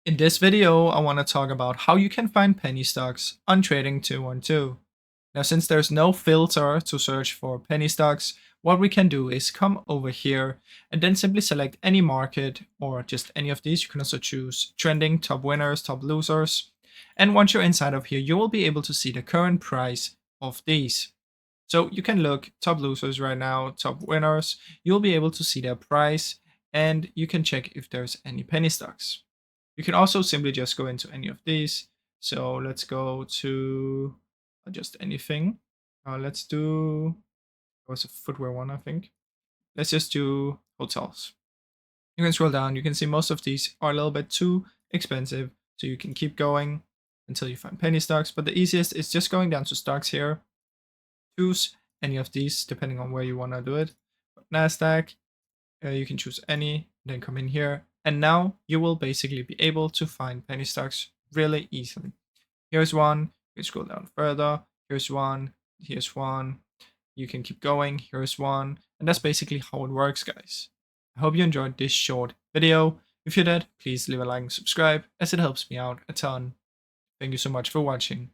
In this video, I want to talk about how you can find penny stocks on Trading 212. Now, since there's no filter to search for penny stocks, what we can do is come over here and then simply select any market or just any of these. You can also choose trending, top winners, top losers. And once you're inside of here, you will be able to see the current price of these. So you can look top losers right now, top winners. You'll be able to see their price and you can check if there's any penny stocks. You can also simply just go into any of these. So let's go to just anything. Let's do, it was a footwear one, I think. Let's just do hotels. You can scroll down. You can see most of these are a little bit too expensive. So you can keep going until you find penny stocks. But the easiest is just going down to stocks here. Choose any of these depending on where you want to do it. But NASDAQ, you can choose any, then come in here. And now you will basically be able to find penny stocks really easily. Here's one, you can scroll down further. Here's one, here's one. You can keep going, here's one. And that's basically how it works, guys. I hope you enjoyed this short video. If you did, please leave a like and subscribe as it helps me out a ton. Thank you so much for watching.